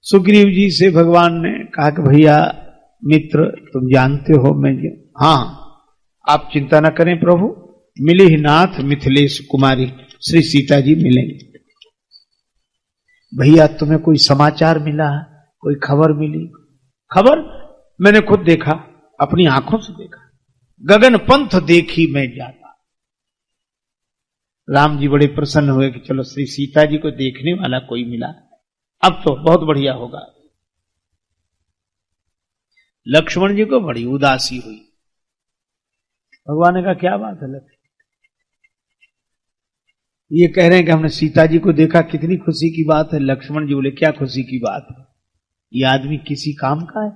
सुग्रीव जी से भगवान ने कहा कि भैया मित्र तुम जानते हो मैं हाँ आप चिंता न करें प्रभु, मिले ही नाथ मिथिलेश कुमारी श्री सीता जी मिलेंगे। भैया तुम्हें कोई समाचार मिला, कोई खबर मिली? खबर मैंने खुद देखा, अपनी आंखों से देखा, गगन पंथ देखी मैं जाता। राम जी बड़े प्रसन्न हुए कि चलो श्री सीता जी को देखने वाला कोई मिला, अब तो बहुत बढ़िया होगा। लक्ष्मण जी को बड़ी उदासी हुई। भगवान ने कहा क्या बात है लक्ष्मण, ये कह रहे हैं कि हमने सीता जी को देखा, कितनी खुशी की बात है। लक्ष्मण जी बोले क्या खुशी की बात है, ये आदमी किसी काम का है?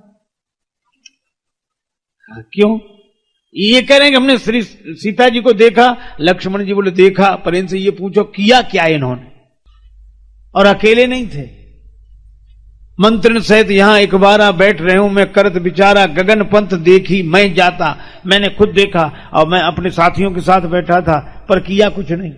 क्यों? ये कह रहे हैं कि हमने श्री सीता जी को देखा। लक्ष्मण जी बोले देखा, पर इनसे ये पूछो किया क्या इन्होंने? और अकेले नहीं थे, मंत्रण सहित यहां एक बार बैठ रहे हूं मैं, करत बिचारा गगन पंथ देखी मैं जाता। मैंने खुद देखा और मैं अपने साथियों के साथ बैठा था, पर किया कुछ नहीं।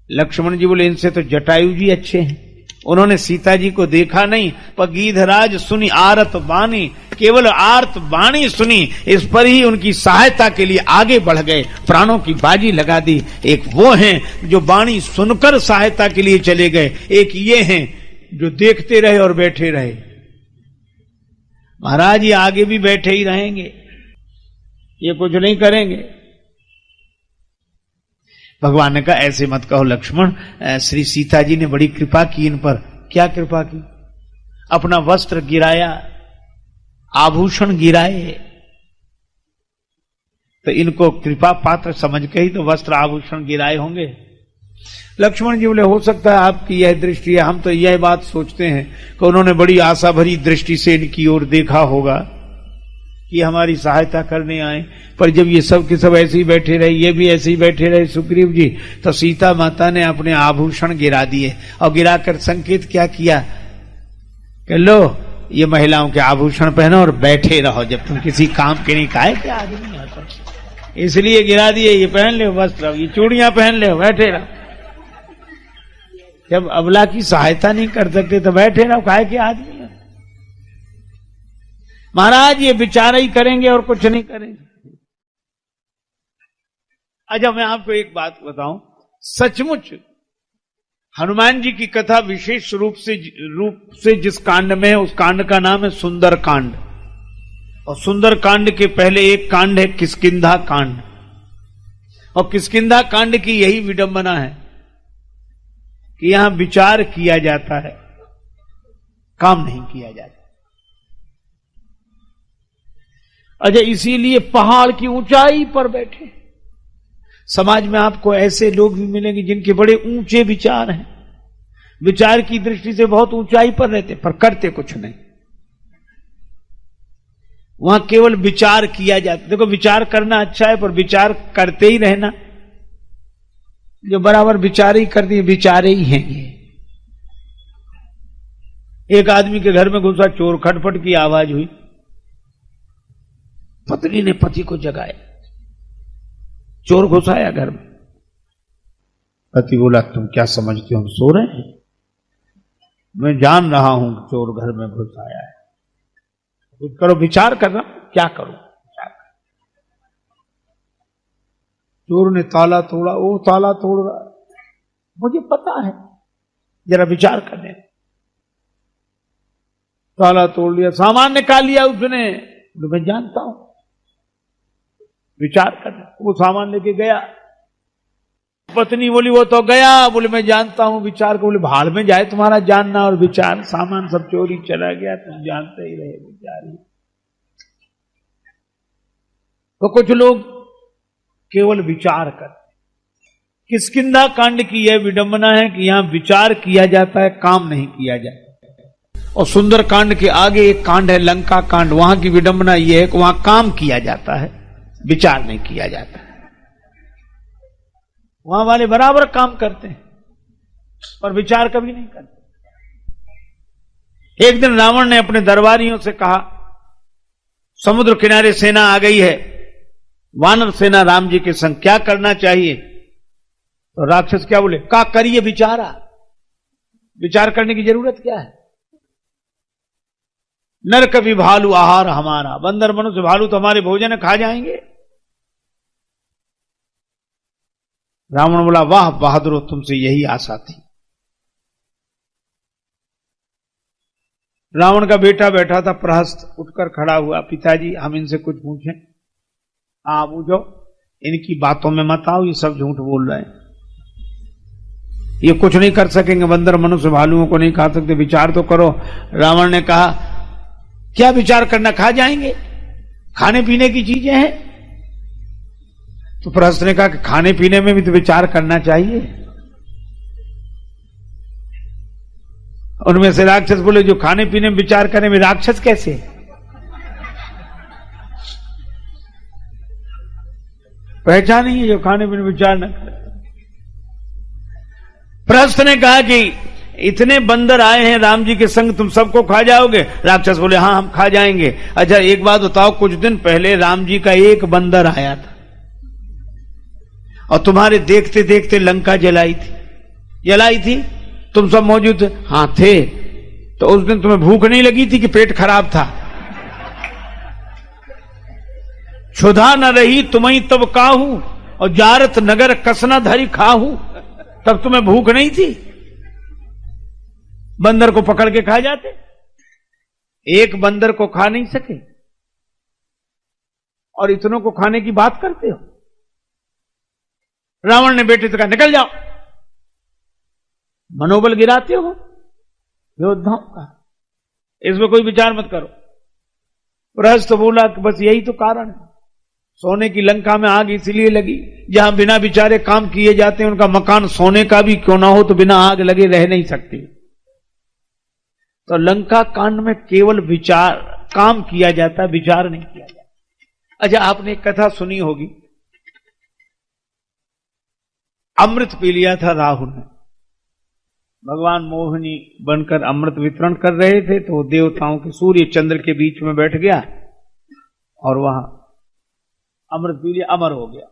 लक्ष्मण जी बोले इनसे तो जटायु जी अच्छे हैं, उन्होंने सीता जी को देखा नहीं, पर गीधराज सुनी आरत बाणी, केवल आर्त बाणी सुनी, इस पर ही उनकी सहायता के लिए आगे बढ़ गए, प्राणों की बाजी लगा दी। एक वो हैं जो बाणी सुनकर सहायता के लिए चले गए, एक ये हैं जो देखते रहे और बैठे रहे। महाराज ये आगे भी बैठे ही रहेंगे, ये कुछ नहीं करेंगे। भगवान ने कहा ऐसे मत कहो लक्ष्मण, श्री सीता जी ने बड़ी कृपा की इन पर। क्या कृपा की? अपना वस्त्र गिराया, आभूषण गिराए, तो इनको कृपा पात्र समझ के ही तो वस्त्र आभूषण गिराए होंगे। लक्ष्मण जी बोले हो सकता है आपकी यह दृष्टि है, हम तो यह बात सोचते हैं कि उन्होंने बड़ी आशा भरी दृष्टि से इनकी ओर देखा होगा कि हमारी सहायता करने आए, पर जब ये सब के सब ऐसे ही बैठे रहे, ये भी ऐसे ही बैठे रहे सुग्रीव जी, तो सीता माता ने अपने आभूषण गिरा दिए और गिराकर संकेत क्या किया कि लो ये महिलाओं के आभूषण पहनो और बैठे रहो, जब तुम किसी काम के नहीं काहे क्या आदमी आता, इसलिए गिरा दिए, ये पहन ले वस्त्र, ये चूड़ियां पहन ले, बैठे रहो। जब अबला की सहायता नहीं कर सकते तो बैठे रहो, काहे के आदमी है। महाराज ये विचार ही करेंगे और कुछ नहीं करेंगे। अच्छा मैं आपको एक बात बताऊं, सचमुच हनुमान जी की कथा विशेष रूप से जिस कांड में है उस कांड का नाम है सुंदर कांड, और सुंदर कांड के पहले एक कांड है किष्किंधा कांड, और किष्किंधा कांड की यही विडंबना है कि यहां विचार किया जाता है, काम नहीं किया जाता। अच्छा इसीलिए पहाड़ की ऊंचाई पर बैठे। समाज में आपको ऐसे लोग भी मिलेंगे जिनके बड़े ऊंचे विचार हैं, विचार की दृष्टि से बहुत ऊंचाई पर रहते, पर करते कुछ नहीं। वहां केवल विचार किया जाता। देखो विचार करना अच्छा है, पर विचार करते ही रहना, जो बराबर विचार ही कर दिए विचारे ही हैं ये। एक आदमी के घर में घुसा चोर, खटपट की आवाज हुई, पत्नी ने पति को जगाया, चोर घुसाया घर में। पति बोला तुम क्या समझते हो हम सो रहे हैं? मैं जान रहा हूं चोर घर में घुसाया है, कुछ करो, विचार कर रहा, क्या करो? चोर ने ताला तोड़ा, वो ताला तोड़ रहा, मुझे पता है, जरा विचार करने। ताला तोड़ लिया, सामान निकाल लिया उसने, मैं जानता हूं, विचार करने। वो सामान लेके गया, पत्नी बोली वो तो गया, बोले मैं जानता हूं विचार को। बोले भाड़ में जाए तुम्हारा जानना और विचार, सामान सब चोरी चला गया, तुम जानते ही रहे विचार ही। तो कुछ लोग केवल विचार करते। किष्किंधा कांड की यह विडंबना है कि यहां विचार किया जाता है, काम नहीं किया जाता। और सुंदर कांड के आगे एक कांड है लंका कांड, वहां की विडंबना यह है कि वहां काम किया जाता है, विचार नहीं किया जाता। वहां वाले बराबर काम करते हैं पर विचार कभी नहीं करते। एक दिन रावण ने अपने दरबारियों से कहा समुद्र किनारे सेना आ गई है, वानर सेना राम जी के संग, क्या करना चाहिए? तो राक्षस क्या बोले? का करिए विचारा, विचार करने की जरूरत क्या है? नरक भी भालू आहार हमारा, बंदर मनुष्य भालू तो हमारे भोजन खा जाएंगे। रावण बोला वाह बहादुरो, तुमसे यही आशा थी। रावण का बेटा बैठा था प्रहस्त, उठकर खड़ा हुआ, पिताजी हम इनसे कुछ पूछें? हाँ पूछो। इनकी बातों में मत आओ, ये सब झूठ बोल रहे हैं, ये कुछ नहीं कर सकेंगे, बंदर मनुष्य भालुओं को नहीं खा सकते, विचार तो करो। रावण ने कहा क्या विचार करना, खा जाएंगे, खाने पीने की चीजें हैं। तो प्रहस्त ने कहा कि खाने पीने में भी तो विचार करना चाहिए। उनमें से राक्षस बोले जो खाने पीने में विचार करें वे राक्षस कैसे? पहचान ही है जो खाने पीने में विचार न करे। प्रहस्त ने कहा कि इतने बंदर आए हैं राम जी के संग, तुम सबको खा जाओगे? राक्षस बोले हाँ हम खा जाएंगे। अच्छा एक बात बताओ, कुछ दिन पहले राम जी का एक बंदर आया था और तुम्हारे देखते देखते लंका जलाई थी, तुम सब मौजूद थे? हाँ थे। तो उस दिन तुम्हें भूख नहीं लगी थी कि पेट खराब था? क्षुधा न रही तुम्हें तब काहू, और जारत नगर कसना धरी खाहू, तब तुम्हें भूख नहीं थी? बंदर को पकड़ के खा जाते, एक बंदर को खा नहीं सके और इतनों को खाने की बात करते हो। रावण ने बेटे से कहा निकल जाओ, मनोबल गिराते हो योद्धाओं का, इसमें कोई विचार मत करो। प्रहस्त बोला कि बस यही तो कारण है, सोने की लंका में आग इसलिए लगी जहां बिना विचारे काम किए जाते हैं, उनका मकान सोने का भी क्यों ना हो तो बिना आग लगे रह नहीं सकते। तो लंका कांड में केवल विचार काम किया जाता, विचार नहीं किया जाता। अच्छा आपने एक कथा सुनी होगी, अमृत पी लिया था राहुल ने, भगवान मोहिनी बनकर अमृत वितरण कर रहे थे, तो देवताओं के सूर्य चंद्र के बीच में बैठ गया और वहां अमृत पी लिया, अमर हो गया।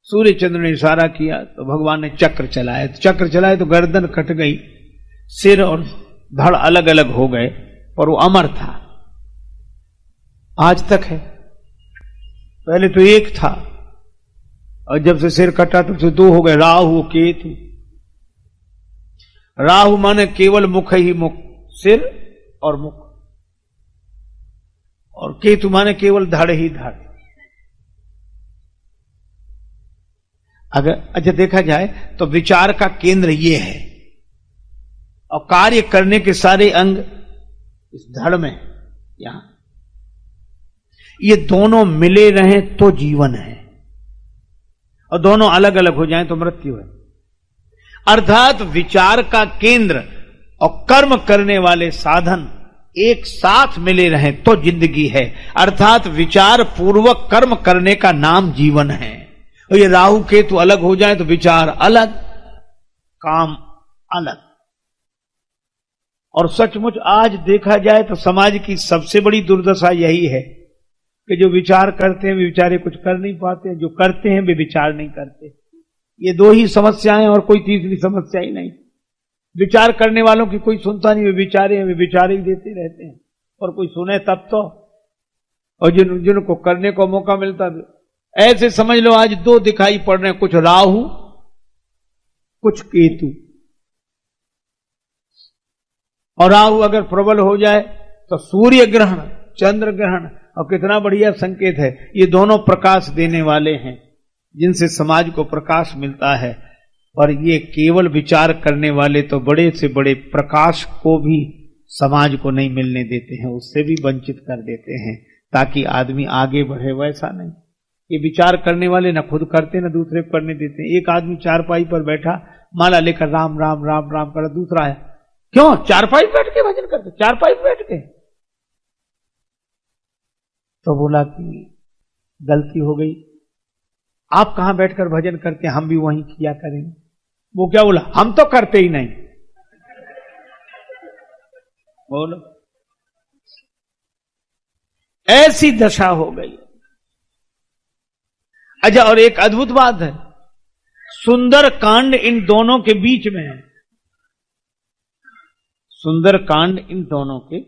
सूर्य चंद्र ने इशारा किया तो भगवान ने चक्र चलाए तो गर्दन कट गई, सिर और धड़ अलग अलग हो गए, पर वो अमर था, आज तक है। पहले तो एक था और जब से सिर कटा तब से दो हो गए, राहु केतु। राहु माने केवल मुख ही मुख, सिर और मुख, और केतु माने केवल धड़ ही धड़। अगर अच्छा देखा जाए तो विचार का केंद्र ये है और कार्य करने के सारे अंग इस धड़ में, यहां ये दोनों मिले रहें तो जीवन है, और दोनों अलग अलग हो जाएं तो मृत्यु है। अर्थात विचार का केंद्र और कर्म करने वाले साधन एक साथ मिले रहें तो जिंदगी है, अर्थात विचार पूर्वक कर्म करने का नाम जीवन है। और ये राहु केतु अलग हो जाए तो विचार अलग, काम अलग। और सचमुच आज देखा जाए तो समाज की सबसे बड़ी दुर्दशा यही है कि जो विचार करते हैं वे बेचारे कुछ कर नहीं पाते, जो करते हैं वे विचार नहीं करते। ये दो ही समस्याएं और कोई तीसरी समस्या ही नहीं। विचार करने वालों की कोई सुनता नहीं, वे विचारे ही देते रहते हैं, और कोई सुने तब तो, और जिनको करने को मौका मिलता। ऐसे समझ लो आज दो दिखाई पड़ रहे हैं, कुछ राहु कुछ केतु। और राहु अगर प्रबल हो जाए तो सूर्य ग्रहण, चंद्र ग्रहण, और कितना बढ़िया संकेत है। ये दोनों प्रकाश देने वाले हैं जिनसे समाज को प्रकाश मिलता है, और ये केवल विचार करने वाले तो बड़े से बड़े प्रकाश को भी समाज को नहीं मिलने देते हैं, उससे भी वंचित कर देते हैं ताकि आदमी आगे बढ़े। वैसा नहीं, ये विचार करने वाले न खुद करते न दूसरे को करने देते हैं। एक आदमी चारपाई पर बैठा माला लेकर राम राम राम राम कर, दूसरा है क्यों चारपाई बैठ के भजन करते, चारपाई बैठ के। तो बोला कि गलती हो गई, आप कहां बैठकर भजन करते हैं, हम भी वहीं किया करेंगे। वो क्या बोला, हम तो करते ही नहीं। बोलो, ऐसी दशा हो गई। अच्छा, और एक अद्भुत बात है, सुंदर कांड इन दोनों के बीच में है। सुंदर कांड इन दोनों के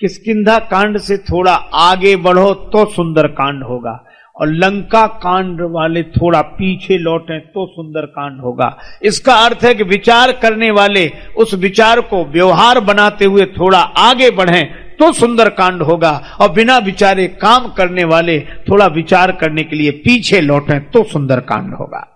किष्किंधा कांड से थोड़ा आगे बढ़ो तो सुंदर कांड होगा, और लंका कांड वाले थोड़ा पीछे लौटें तो सुंदर कांड होगा। इसका अर्थ है कि विचार करने वाले उस विचार को व्यवहार बनाते हुए थोड़ा आगे बढ़ें तो सुंदर कांड होगा, और बिना विचारे काम करने वाले थोड़ा विचार करने के लिए पीछे लौटें तो सुंदर कांड होगा।